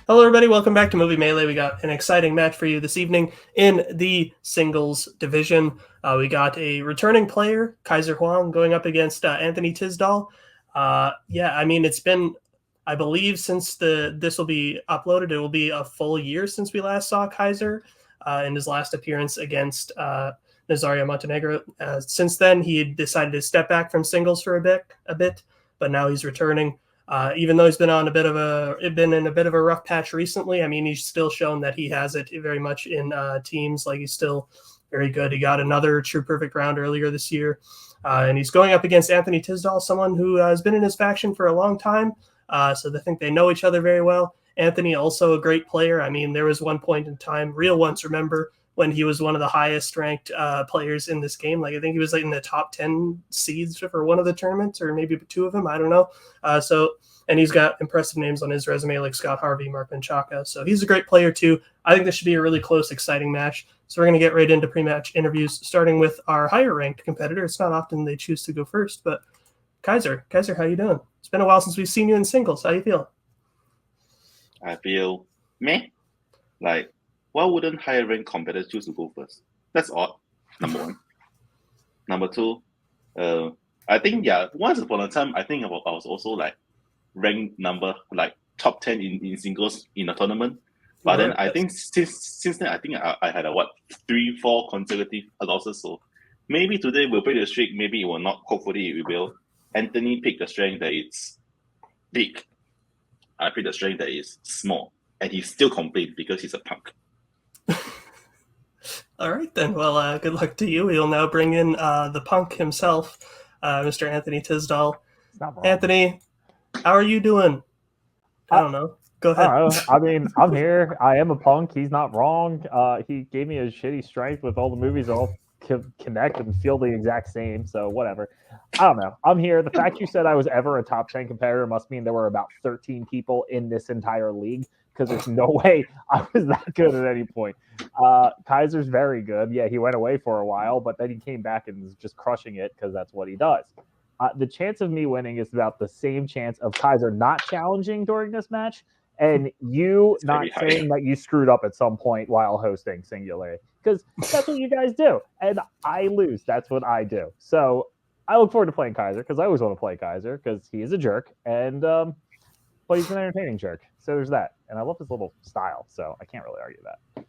Hello, everybody. Welcome back to Movie Melee. We got an exciting match for you this evening in the singles division. We got a returning player, Kaiser Huang, going up against Anthony Tisdall. It's been, I believe, since this will be uploaded, it will be a full year since we last saw Kaiser in his last appearance against Nazario Montenegro. Since then, he decided to step back from singles for a bit, but now he's returning. Even though he's been in a bit of a rough patch recently, I mean, he's still shown that he has it very much in teams. Like, he's still very good. He got another true perfect round earlier this year, and he's going up against Anthony Tisdall, someone who has been in his faction for a long time. So they think they know each other very well. Anthony, also a great player. I mean, there was one point in time, real ones remember, when he was one of the highest ranked players in this game. Like, I think he was like in the top 10 seeds for one of the tournaments, or maybe two of them. I don't know. And he's got impressive names on his resume like Scott Harvey, Mark Menchaca. So he's a great player too. I think this should be a really close, exciting match. So we're going to get right into pre-match interviews, starting with our higher ranked competitor. It's not often they choose to go first, but Kaiser, how you doing? It's been a while since we've seen you in singles. How you feel? I feel meh. Like, why wouldn't higher ranked competitors choose to go first? That's odd, number one. Number two, I think, once upon a time, I think I was also like ranked number, like top 10 in singles in a tournament. But then I think since then, I think I had 3-4 consecutive losses. So maybe today we'll break the streak, maybe it will not. Hopefully it will. Anthony picked the strength that it's big. I picked the strength that is small. And he still complains because he's a punk. All right, then. Well, good luck to you. We'll now bring in the punk himself, Mr. Anthony Tisdall. Anthony, how are you doing? I don't know. Go ahead. I mean, I'm here. I am a punk. He's not wrong. He gave me a shitty strength with all the movies all connect and feel the exact same. So whatever. I don't know. I'm here. The fact you said I was ever a top 10 competitor must mean there were about 13 people in this entire league, because there's no way I was that good at any point. Kaiser's very good. Yeah, he went away for a while, but then he came back and is just crushing it because that's what he does. The chance of me winning is about the same chance of Kaiser not challenging during this match and you not saying that you screwed up at some point while hosting Singularity, because that's what you guys do. And I lose. That's what I do. So I look forward to playing Kaiser, because I always want to play Kaiser, because he is a jerk, and but he's an entertaining jerk. So there's that. And I love his little style, so I can't really argue that.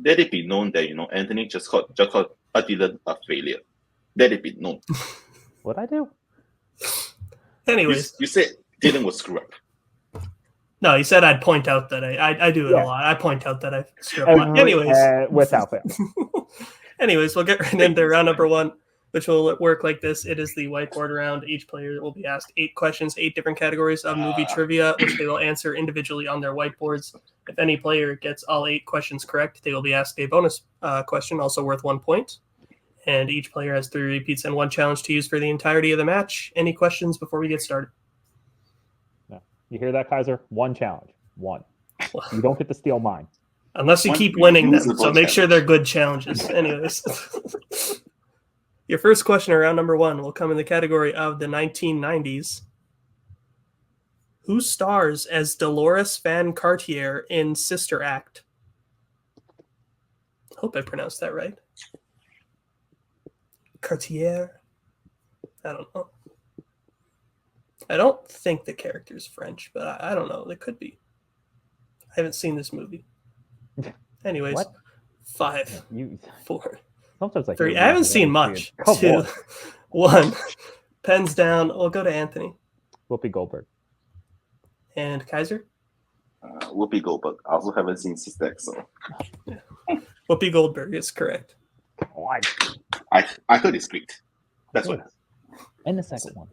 Let it be known that, Anthony just called Dylan a failure. Let it be known. What'd I do? Anyways. You said Dylan was screw up. No, he said I'd point out that I do it a lot. I point out that I screw up. Anyways. Without fail. Anyways, we'll get right into round number one, which will work like this. It is the whiteboard round. Each player will be asked 8 questions, 8 different categories of movie trivia, which they will answer individually on their whiteboards. If any player gets all 8 questions correct, they will be asked a bonus question, also worth 1 point. And each player has 3 repeats and 1 challenge to use for the entirety of the match. Any questions before we get started? No. You hear that, Kaiser? 1 challenge. 1. You don't get to steal mine. Unless you keep winning them, so make sure they're good challenges. Anyways. Your first question around number 1 will come in the category of the 1990s. Who stars as Dolores Van Cartier in Sister Act? Hope I pronounced that right. Cartier? I don't know. I don't think the character's French, but I don't know. It could be. I haven't seen this movie. Anyways, what? 5, 4, like 3. I haven't seen much. 2, 1. Pens down. We'll go to Anthony. Whoopi Goldberg. And Kaiser? Whoopi Goldberg. I also haven't seen Sister Act, so. Yeah. Whoopi Goldberg is correct. What? I heard it's great. That's what. And the second one.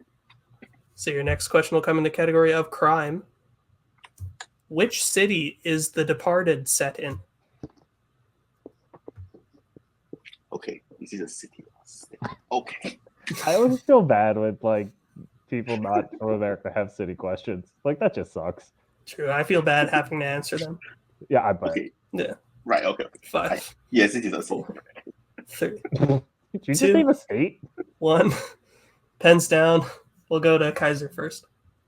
So your next question will come in the category of crime. Which city is The Departed set in? Okay, this is a city. Okay. I always feel bad with people not from America have city questions. That just sucks. True, I feel bad having to answer them. Yeah, I bet. Okay. Yeah. Right. Okay. 5. Yes, it is a city. 3. Did you just name a state? 1. Pens down. We'll go to Kaiser first.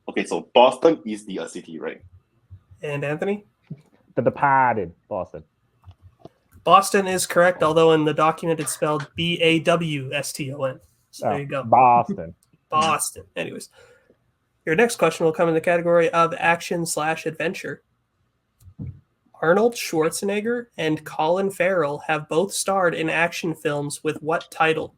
Okay, so Boston is the city, right? And Anthony? The Departed. Boston. Boston is correct, although in the document it's spelled Bawston. So there you go. Boston. Boston. Anyways, your next question will come in the category of action/adventure. Arnold Schwarzenegger and Colin Farrell have both starred in action films with what title?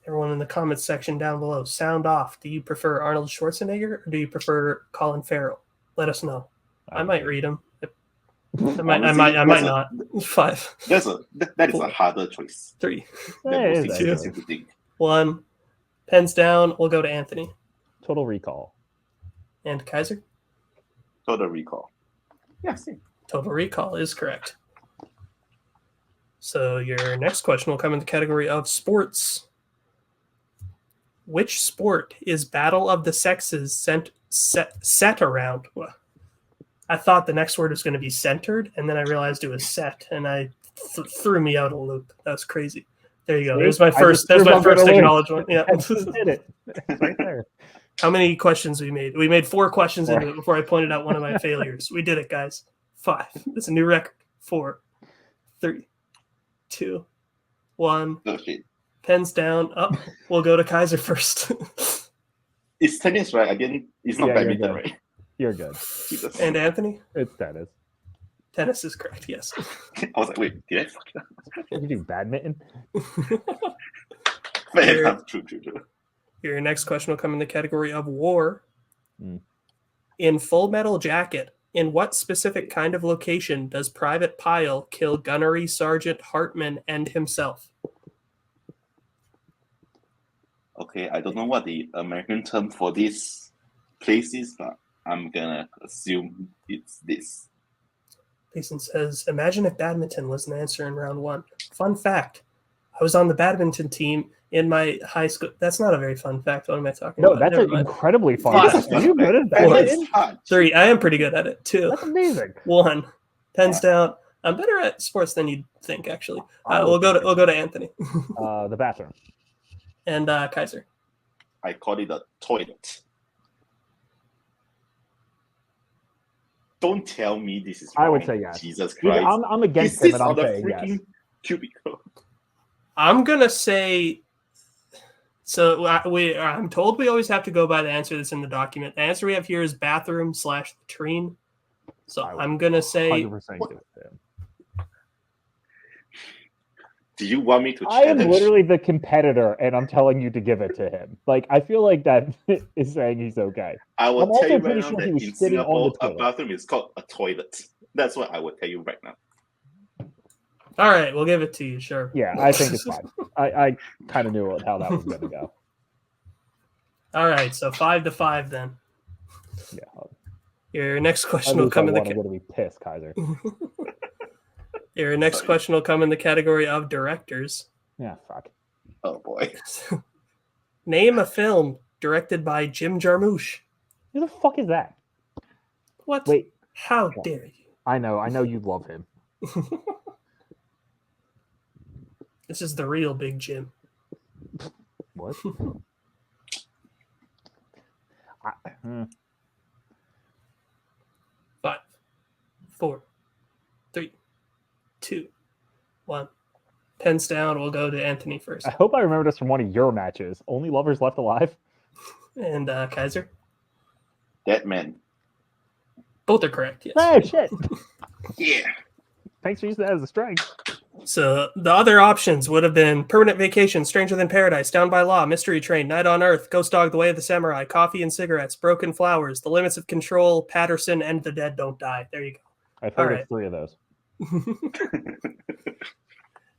Everyone in the comments section down below, sound off. Do you prefer Arnold Schwarzenegger or do you prefer Colin Farrell? Let us know. I might read them. I might not. 5. That is a harder choice. 3. Than most things you think. 1. Pens down. We'll go to Anthony. Total Recall. And Kaiser? Total Recall. Yeah, same. Total Recall is correct. So your next question will come in the category of sports. Which sport is Battle of the Sexes set around? I thought the next word was going to be centered, and then I realized it was set, and I threw me out of a loop. That was crazy. There you go. There's my first acknowledgement. Yeah. Did it. Right there. How many questions we made? We made 4 questions into it before I pointed out one of my failures. We did it, guys. 5. That's a new record. 4, 3, 2, 1. Okay. Pens down. Up. We'll go to Kaiser first. It's tennis, right? Again, it's not badminton, right? You're good. And Anthony? It's tennis. Tennis is correct, yes. I was like, wait, did I fuck it up? You do badminton? Fair enough. True. Your next question will come in the category of war. In Full Metal Jacket, in what specific kind of location does Private Pyle kill Gunnery Sergeant Hartman and himself? Okay, I don't know what the American term for this place is, but I'm gonna assume it's this. Jason says, imagine if badminton was an answer in round 1. Fun fact, I was on the badminton team in my high school. That's not a very fun fact. What am I talking about? No, that's an incredibly fun fact. Are you good at badminton? 3, I am pretty good at it. 2. That's amazing. 1, pens down. I'm better at sports than you'd think, actually. We'll go to Anthony. The bathroom. And Kaiser. I call it a toilet. Don't tell me this is wrong. I would say yes. Jesus Christ. I'm against him, and I'm saying yes. Cubicle. I'm going to say... So I'm told we always have to go by the answer that's in the document. The answer we have here is bathroom/latrine. So I'm going to say... 100% give it to him. Do you want me to I challenge? am literally the competitor, and I'm telling you to give it to him. Like, I feel like that is saying he's okay. I will tell you right now sure that in Singapore, a bathroom is called a toilet. That's what I will tell you right now. All right, we'll give it to you, sure. Yeah, I think it's fine. I kind of knew how that was going to go. All right, so 5-5 then. Yeah. Your next question will come in the... I'm going to be pissed, Kaiser. Your next question will come in the category of directors. Yeah, fuck. Oh, boy. Name a film directed by Jim Jarmusch. Who the fuck is that? What? Wait. How dare you? I know you love him. This is the real Big Jim. What? 5, 4, 3, 2, 1. Pens down. We'll go to Anthony first. I hope I remember this from one of your matches. Only Lovers Left Alive? And Kaiser? Dead Man. Both are correct, yes. Oh, shit. Yeah. Thanks for using that as a strength. So the other options would have been Permanent Vacation, Stranger Than Paradise, Down by Law, Mystery Train, Night on Earth, Ghost Dog, The Way of the Samurai, Coffee and Cigarettes, Broken Flowers, The Limits of Control, Patterson, and The Dead Don't Die. There you go. I've heard of 3 of those.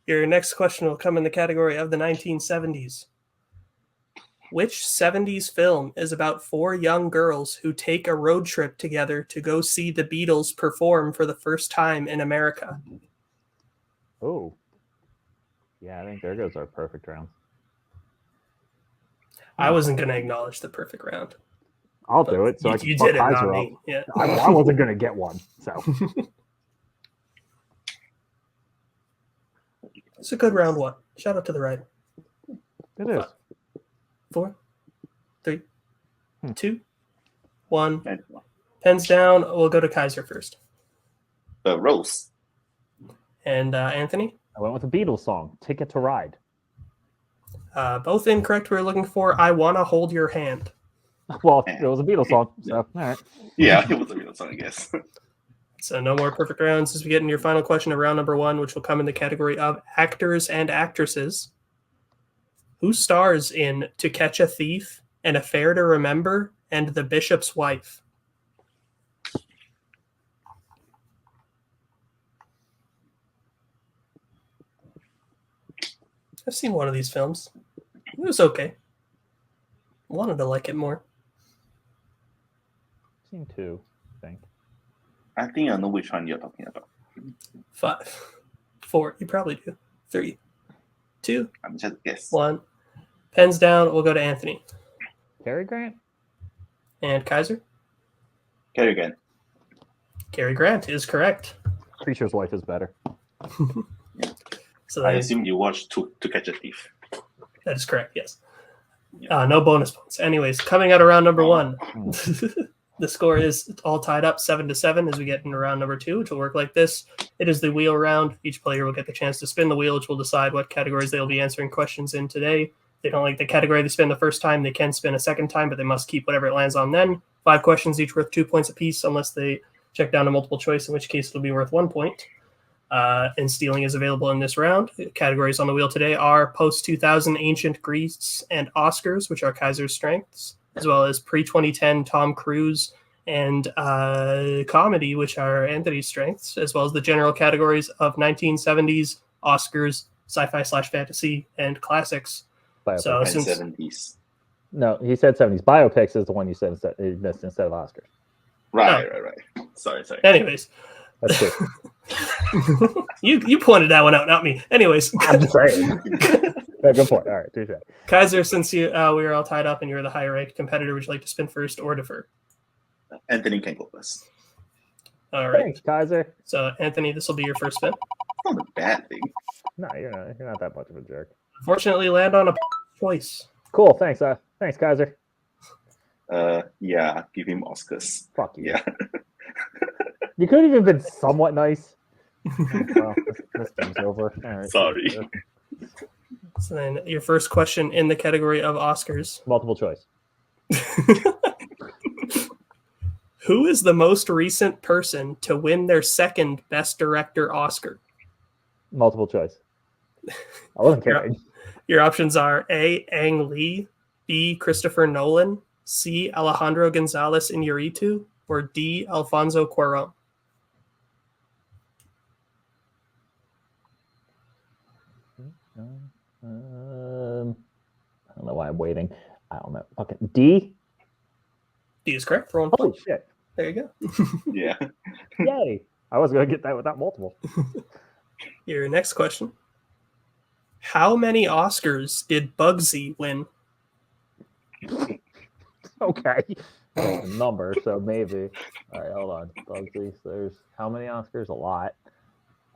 Your next question will come in the category of the 1970s. Which 70s film is about 4 young girls who take a road trip together to go see the Beatles perform for the first time in America? Oh. Yeah, I think there goes our perfect round. I wasn't going to acknowledge the perfect round. I'll do it. So you did it, not me. Yeah. I wasn't going to get one. So it's a good round 1. Shout out to the right. it is. 4, 2, 1. And Pens down. We'll go to Kaiser first. Rose. And Anthony? I went with a Beatles song, Ticket to Ride. Both incorrect. We're looking for I Wanna Hold Your Hand. Well, it was a Beatles song, so all right. Yeah, it was a real song, I guess. So no more perfect rounds as we get into your final question of round number 1, which will come in the category of actors and actresses. Who stars in To Catch a Thief, An Affair to Remember, and The Bishop's Wife? I've seen one of these films. It was okay. I wanted to like it more. Seen 2, I think. I think I know which one you're talking about. 5, 4. You probably do. 3, 2, I'm just guess. 1. Pens down. We'll go to Anthony. Cary Grant? And Kaiser? Cary Grant. Cary Grant is correct. Preacher's Wife is better. So I assume you watched To Catch a Thief. that is correct, yes. Yeah. No bonus points. Anyways, coming out of round number 1. Hmm. The score is all tied up 7-7 as we get into round number 2, which will work like this. It is the wheel round. Each player will get the chance to spin the wheel, which will decide what categories they'll be answering questions in today. If they don't like the category they spin the first time, they can spin a second time, but they must keep whatever it lands on then. 5 questions, each worth 2 points apiece, unless they check down to multiple choice, in which case it'll be worth 1 point. And stealing is available in this round. Categories on the wheel today are post-2000 ancient Greece and Oscars, which are Kaiser's strengths, as well as pre-2010 Tom Cruise and comedy, which are Anthony's strengths, as well as the general categories of 1970s, Oscars, sci-fi/fantasy, and classics. Biopic. So And since 70s. No, he said 70s. Biopics is the one you said instead of Oscars. Right. Sorry. anyways, That's good. you pointed that one out, not me. Anyways, I'm just saying. Yeah, good point. All right, touche. Kaiser, since we were all tied up and you're the higher ranked competitor, would you like to spin first or defer? Anthony can go first. All right. Thanks, Kaiser. So Anthony, this will be your first spin. Not a bad thing. No, you're not that much of a jerk. Fortunately, land on a choice. Cool. Thanks. Thanks, Kaiser. Yeah, give him Oscars. Fuck you. Yeah. You could have even been somewhat nice. Well, this thing's over. All right. Sorry. So then your first question in the category of Oscars. Multiple choice. Who is the most recent person to win their second Best Director Oscar? Multiple choice. I wasn't kidding. Your options are A. Ang Lee, B. Christopher Nolan, C. Alejandro Gonzalez Iñárritu, or D. Alfonso Cuarón. I don't know why I'm waiting. I don't know. Fucking D. D is correct for 1 Holy point. shit! There you go. Yeah. Yay! I was gonna get that without multiple. Your next question. How many Oscars did Bugsy win? Okay. That's a number, so maybe. All right, hold on. Bugsy. So there's how many Oscars? A lot.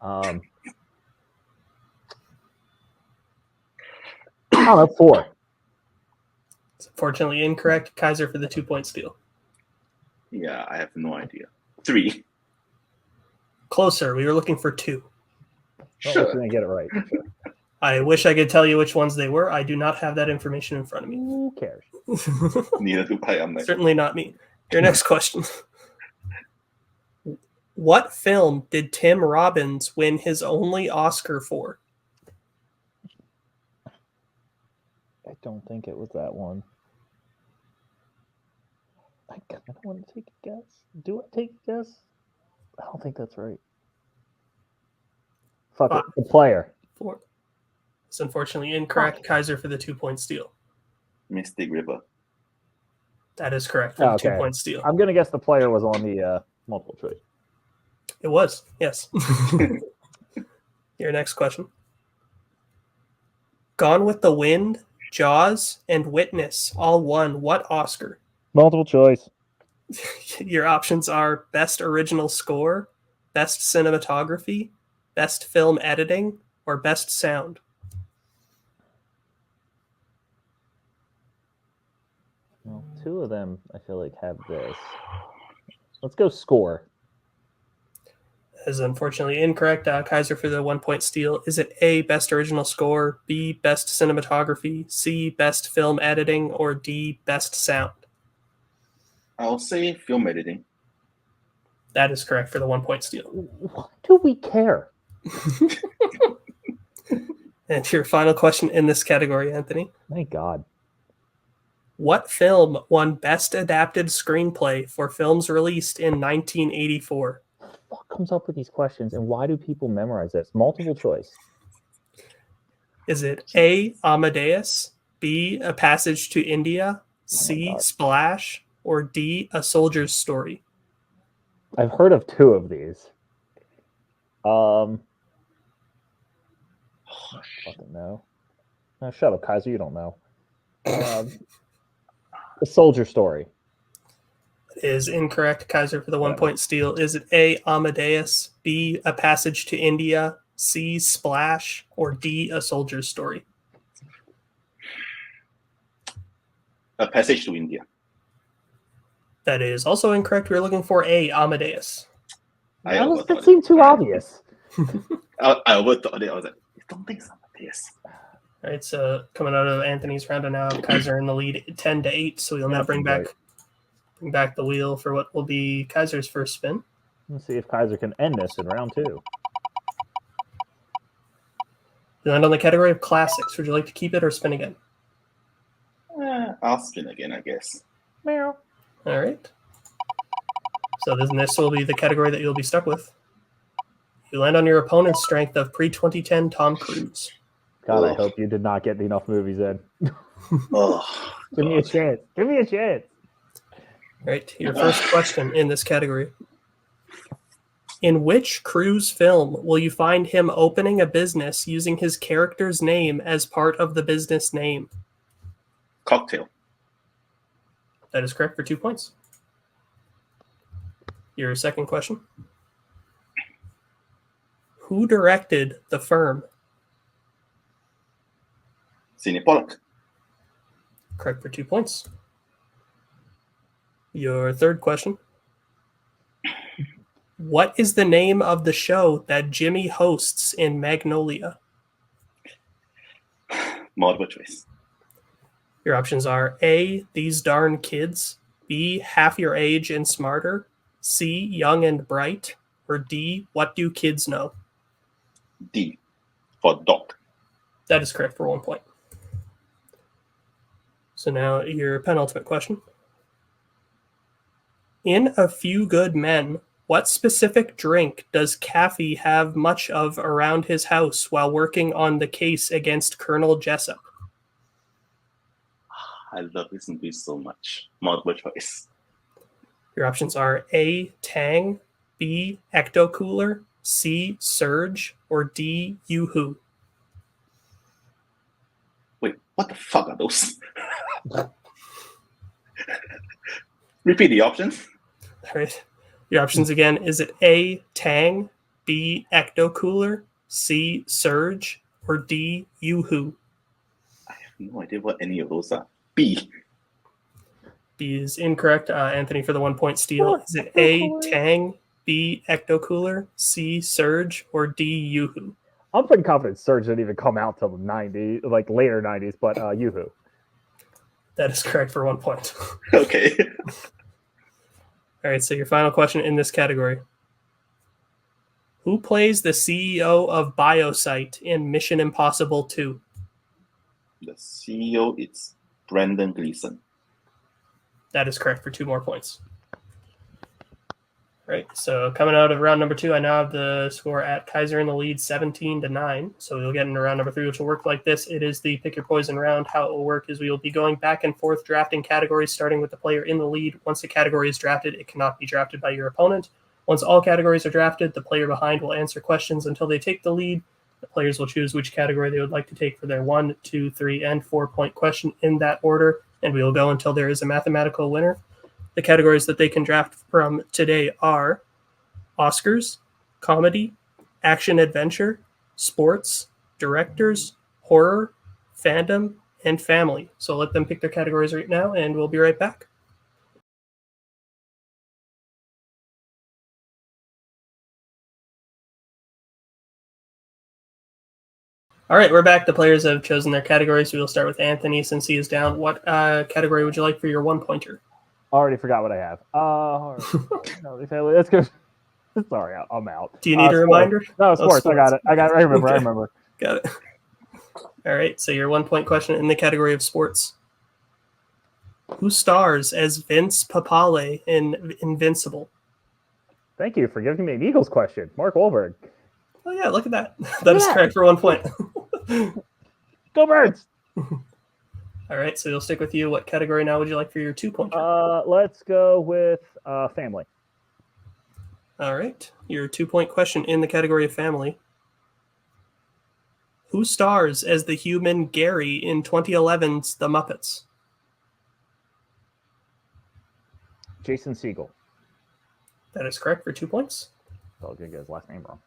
I don't know, 4. It's unfortunately incorrect. Kaiser for the 2-point steal. Yeah, I have no idea. 3. Closer. We were looking for 2. Well, Sure. we're gonna get it right. Sure. I wish I could tell you which ones they were. I do not have that information in front of me. Who cares? Neither do I. I'm like, Certainly not me. Your next question. What film did Tim Robbins win his only Oscar for? I don't think it was that one. I kind of want to take a guess. Do I take a guess? I don't think that's right. Fuck it. The player. 4. It's unfortunately incorrect. Kaiser for the 2-point steal. Mystic River. That is correct for the 2-point steal. I'm gonna guess the player was on the multiple choice. It was, yes. Your next question. Gone with the Wind, Jaws, and Witness all won what Oscar? Multiple choice. Your options are Best Original Score, Best Cinematography, Best Film Editing, or Best Sound. Well, two of them, I feel like, have this. Let's go score. Is unfortunately incorrect. Kaiser for the 1-point steal. Is it A, best original score, B, best cinematography, C, best film editing, or D, best sound? I'll say film editing. That is correct for the 1-point steal. Why do we care? And your final question in this category, Anthony. Thank God. What film won Best Adapted Screenplay for films released in 1984? What comes up with these questions, and why do people memorize this? Multiple choice. Is it A, Amadeus, B, A Passage to India, C, God. Splash, or D, A Soldier's Story? I've heard of two of these. Fucking no. No, shut up, Kaiser. You don't know. The Soldier Story. Is incorrect. Kaiser for the 1-point steal. Is it A, Amadeus, B, A Passage to India, C, Splash, or D, A Soldier's Story? A Passage to India. That is also incorrect. We're looking for A, Amadeus. That seemed too obvious. I overthought it. I was like, I don't think it's Amadeus. All right, so coming out of Anthony's round, and now Kaiser in the lead 10-8. So we'll now bring back the wheel for what will be Kaiser's first spin. Let's see if Kaiser can end this in round 2. We land on the category of classics. Would you like to keep it or spin again? I'll spin again, I guess. Meow. All right. So this will be the category that you'll be stuck with. You land on your opponent's strength of pre-2010 Tom Cruise. God, I hope you did not get enough movies in. Oh, Give me a chance. Give me a chance. All right, your first question in this category. In which Cruise film will you find him opening a business using his character's name as part of the business name? Cocktail. That is correct for 2 points. Your second question. Who directed The Firm? Sidney Pollack. Correct for 2 points. Your third question. What is the name of the show that Jimmy hosts in Magnolia? Multiple choice. Your options are A, These Darn Kids, B, Half Your Age and Smarter, C, Young and Bright, or D, What Do Kids Know? D for dog. That is correct for 1 point. So now your penultimate question. In A Few Good Men, what specific drink does Caffey have much of around his house while working on the case against Colonel Jessup? I love this movie so much. Multiple choice. Your options are A, Tang, B, Ecto Cooler, C, Surge, or D, Yoo-Hoo. Wait, what the fuck are those? Repeat the options. All right. Your options again. Is it A, Tang, B, Ecto Cooler, C, Surge, or D, Yoo-Hoo? I have no idea what any of those are. B. B is incorrect. Anthony for the 1 point steal. Is it A, Tang, B, Ecto Cooler, C, Surge, or D, Yoo-Hoo? I'm pretty confident Surge didn't even come out till the 90s, like later 90s, but Yoo-Hoo. That is correct for 1 point. Okay. All right, so your final question in this category. Who plays the CEO of BioSite in Mission Impossible 2? The CEO is Brendan Gleeson. That is correct for 2 more points. All right, so coming out of round number 2, I now have the score at Kaiser in the lead 17-9. So we'll get into round number 3, which will work like this. It is the pick your poison round. How it will work is we will be going back and forth drafting categories, starting with the player in the lead. Once a category is drafted, it cannot be drafted by your opponent. Once all categories are drafted, the player behind will answer questions until they take the lead. The players will choose which category they would like to take for their 1, 2, 3, and 4 point question in that order, and we will go until there is a mathematical winner. The categories that they can draft from today are Oscars, comedy, action-adventure, sports, directors, horror, fandom, and family. So let them pick their categories right now, and we'll be right back. All right, we're back. The players have chosen their categories. We will start with Anthony since he is down. What category would you like for your 1-pointer? Already forgot what I have. No, let's go. Sorry, I'm out. Do you need a reminder? No, sports. I got it. I remember. Okay. I remember. Got it. All right, so your 1-point question in the category of sports. Who stars as Vince Papale in Invincible? Thank you for giving me an Eagles question. Mark Wahlberg. Oh, yeah, look at that. That is correct for 1 point. Go Birds! All right, so we'll stick with you. What category now would you like for your 2-pointer? Let's go with family. All right, your 2-point question in the category of family. Who stars as the human Gary in 2011's The Muppets? Jason Segel. That is correct for 2 points. I'll get his last name wrong.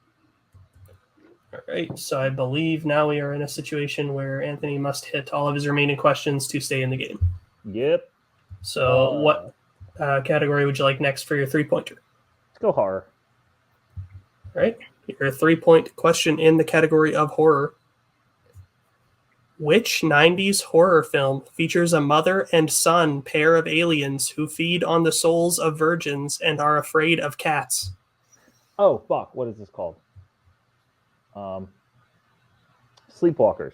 All right, so I believe now we are in a situation where Anthony must hit all of his remaining questions to stay in the game. Yep. So what category would you like next for your 3-pointer? Let's go horror. All right, your 3-point question in the category of horror. Which 90s horror film features a mother and son pair of aliens who feed on the souls of virgins and are afraid of cats? Oh, fuck. What is this called? Sleepwalkers.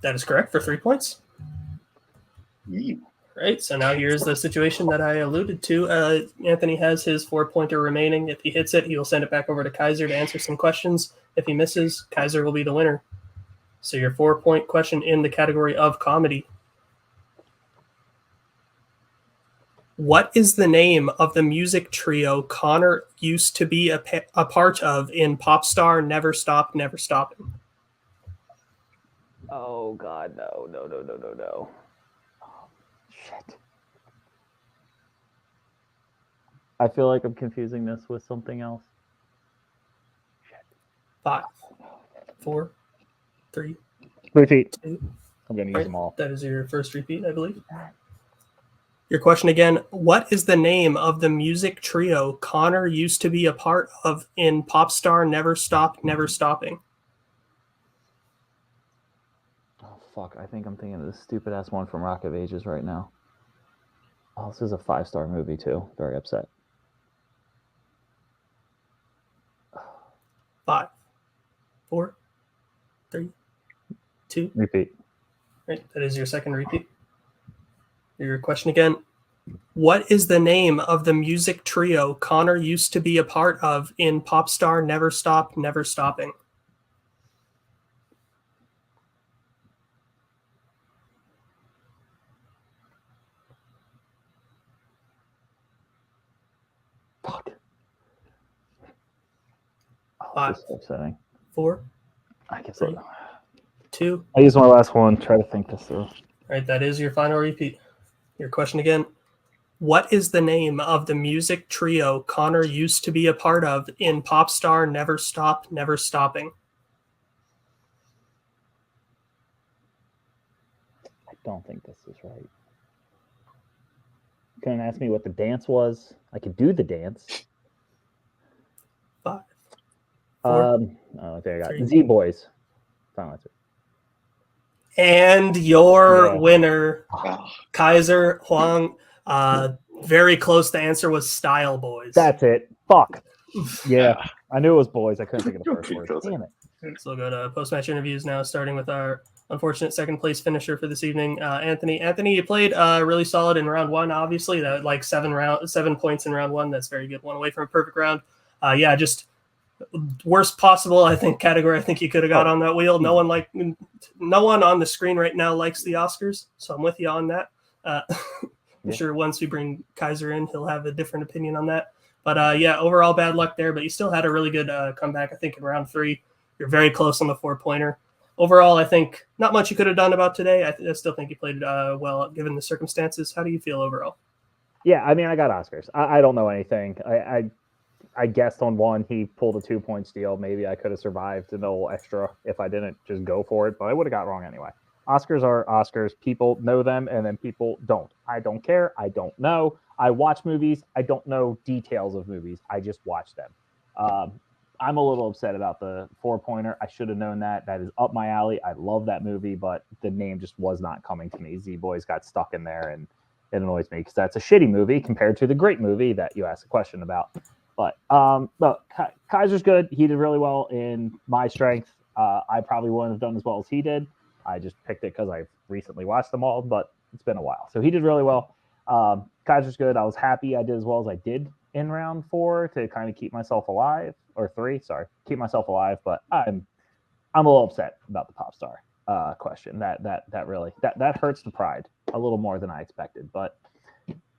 That is correct for 3 points. You. Right, so now here's the situation that I alluded to. Anthony has his 4-pointer remaining. If he hits it, he will send it back over to Kaiser to answer some questions. If he misses, Kaiser will be the winner. So your 4-point question in the category of comedy. What is the name of the music trio Connor used to be a part of in Popstar Never Stop, Never Stopping? Oh, God, no. Oh, shit. I feel like I'm confusing this with something else. Shit. 5, 4, 3. Repeat. 2. I'm going to use them all. That is your first repeat, I believe. Your question again. What is the name of the music trio Connor used to be a part of in Popstar Never Stop, Never Stopping? Oh, fuck. I think I'm thinking of this stupid-ass one from Rock of Ages right now. Oh, this is a 5-star movie, too. Very upset. 5, 4, 3, 2. Repeat. Right, that is your second repeat. Your question again. What is the name of the music trio Connor used to be a part of in Popstar Never Stop, Never Stopping? Fuck. Oh, 5, this is upsetting. 4, I guess 3, 2. I'll use my last one. Try to think this through. All right, that is your final repeat. Your question again. What is the name of the music trio Connor used to be a part of in Popstar Never Stop, Never Stopping? I don't think this is right. You couldn't ask me what the dance was. I could do the dance. 5, 4, there I got 3. Z-Boys. Final answer. And your winner, Oh, Kaiser Huang. Very close. The answer was Style Boys. That's it. Fuck. Yeah. I knew it was boys. I couldn't think of the first Okay, word. close. Damn it. So we'll go to post-match interviews now, starting with our unfortunate second-place finisher for this evening, Anthony. Anthony, you played really solid in round 1, obviously. That like 7 points in round 1. That's very good. 1 away from a perfect round. Just worst possible, I think, category I think you could have got on that wheel. No one on the screen right now likes the Oscars, so I'm with you on that. I'm sure once we bring Kaiser in, he'll have a different opinion on that. But overall bad luck there, but you still had a really good comeback, I think, in round 3. You're very close on the 4-pointer. Overall, I think not much you could have done about today. I still think you played well, given the circumstances. How do you feel overall? Yeah, I mean, I got Oscars. I don't know anything. I guessed on one, he pulled a 2-point steal. Maybe I could have survived a little extra if I didn't just go for it, but I would have got wrong anyway. Oscars are Oscars. People know them, and then people don't. I don't care. I don't know. I watch movies. I don't know details of movies. I just watch them. I'm a little upset about the 4-pointer. I should have known that. That is up my alley. I love that movie, but the name just was not coming to me. Z-Boys got stuck in there, and it annoys me because that's a shitty movie compared to the great movie that you asked a question about. But Kaiser's good. He did really well in My Strength. I probably wouldn't have done as well as he did. I just picked it because I recently watched them all, but it's been a while. So he did really well. Kaiser's good. I was happy I did as well as I did in round 4 to kind of keep myself alive, or 3, sorry, keep myself alive. But I'm a little upset about the pop star question. That really hurts the pride a little more than I expected. But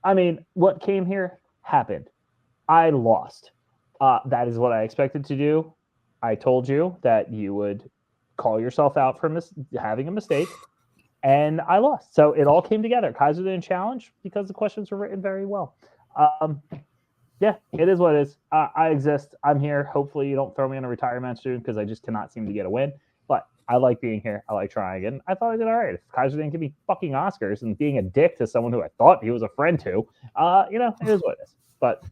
I mean, what came here happened. I lost. That is what I expected to do. I told you that you would call yourself out for having a mistake, and I lost. So it all came together. Kaiser didn't challenge because the questions were written very well. Yeah, it is what it is. I exist. I'm here. Hopefully you don't throw me in a retirement soon because I just cannot seem to get a win. But I like being here. I like trying. And I thought I did all right. If Kaiser didn't give me fucking Oscars and being a dick to someone who I thought he was a friend to, it is what it is. But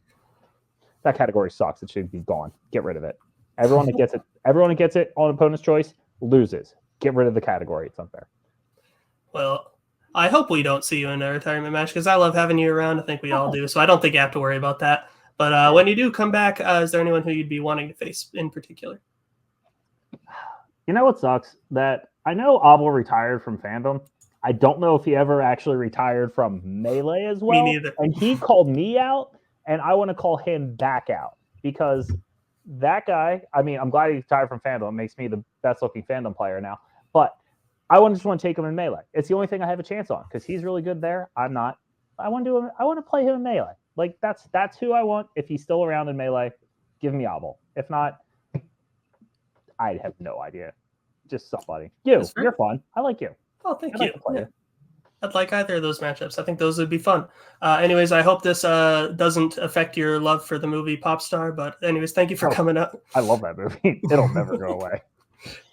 that category sucks. It should be gone. Get rid of it. Everyone that gets it on opponent's choice loses. Get rid of the category. It's unfair. Well, I hope we don't see you in a retirement match because I love having you around. I think we all do. So I don't think you have to worry about that. But when you do come back, is there anyone who you'd be wanting to face in particular? You know what sucks? That I know Abel retired from Fandom. I don't know if he ever actually retired from Melee as well. Me neither. And he called me out, and I want to call him back out because that guy, I mean, I'm glad he retired from Fandom. It makes me the best-looking Fandom player now. But I just want to take him in Melee. It's the only thing I have a chance on because he's really good there. I'm not. I want to play him in Melee. Like that's who I want. If he's still around in Melee, give me Abel. If not, I have no idea. Just somebody. You're fun. I like you. Oh, thank you. Yeah. I'd like either of those matchups. I think those would be fun. Anyways, I hope this doesn't affect your love for the movie Popstar. But anyways, thank you for coming out. I love that movie. It'll never go away.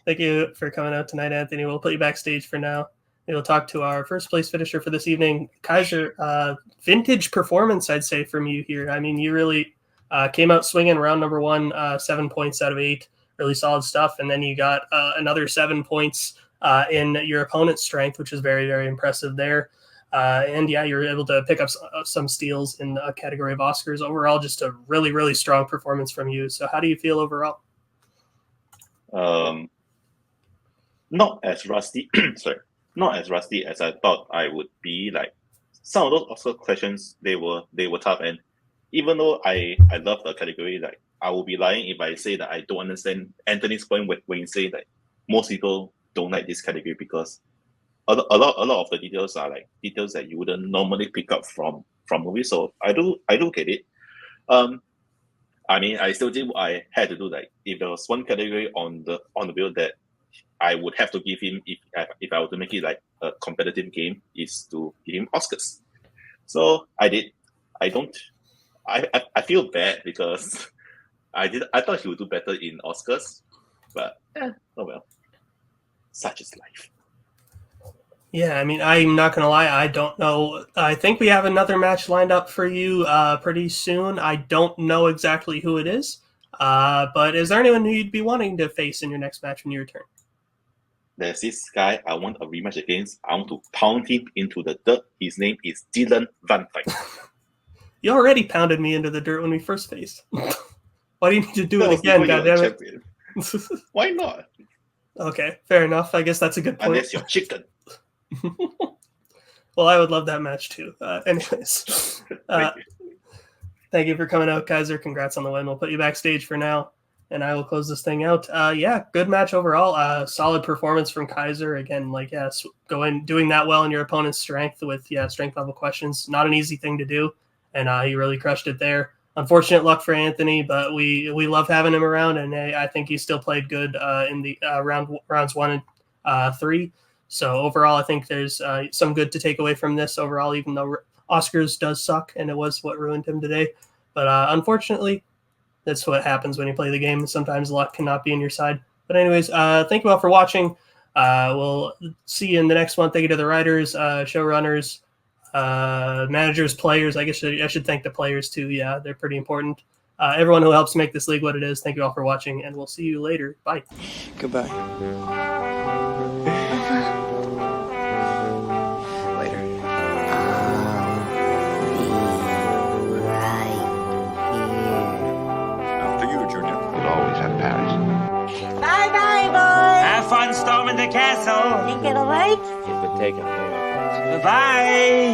Thank you for coming out tonight, Anthony. We'll put you backstage for now. We'll talk to our first place finisher for this evening. Kaiser, vintage performance, I'd say, from you here. I mean, you really came out swinging round number 1, 7 points out of 8. Really solid stuff. And then you got another 7 points in your opponent's strength, which is very, very impressive there. And yeah, you were able to pick up some steals in the category of Oscars. Overall, just a really, really strong performance from you. So how do you feel overall? Not as rusty. Sorry. Not as rusty as I thought I would be. Like some of those Oscar questions, they were tough. And even though I love the category, like I will be lying if I say that I don't understand Anthony's point when you say that most people don't like this category because a lot of the details are like details that you wouldn't normally pick up from movies. So I do get it. I mean, I still did what I had to do. Like if there was one category on the wheel that I would have to give him if I were to make it like a competitive game is to give him Oscars. So I did. I feel bad because I thought he would do better in Oscars, but oh well. Such is life. Yeah, I mean, I'm not gonna lie, I don't know. I think we have another match lined up for you pretty soon. I don't know exactly who it is, but is there anyone who you'd be wanting to face in your next match when you return? There's this guy I want a rematch against. I want to pound him into the dirt. His name is Dylan Van Dyke. You already pounded me into the dirt when we first faced. Why do you need to do it again, goddammit? Why not? Okay, fair enough. I guess that's a good point. Unless you're chicken. Well, I would love that match too. Anyways, thank you for coming out, Kaiser. Congrats on the win. We'll put you backstage for now, and I will close this thing out. Yeah, good match overall. Solid performance from Kaiser. Again, doing that well in your opponent's strength with strength level questions. Not an easy thing to do, and he really crushed it there. Unfortunate luck for Anthony, but we love having him around, and I think he still played good in the rounds 1 and 3. So overall, I think there's some good to take away from this overall, even though Oscars does suck, and it was what ruined him today. But unfortunately, that's what happens when you play the game. Sometimes luck cannot be on your side. But anyways, thank you all for watching. We'll see you in the next one. Thank you to the writers, showrunners, managers, players. I guess I should thank the players too. Yeah, they're pretty important. everyone who helps make this league what it is. Thank you all for watching, and we'll see you later. Bye. Goodbye. Later. After you, Junior. You'll always have Paris. Bye-bye, boys. Have fun storming the castle. Think it'll wait? It would take a Bye-bye.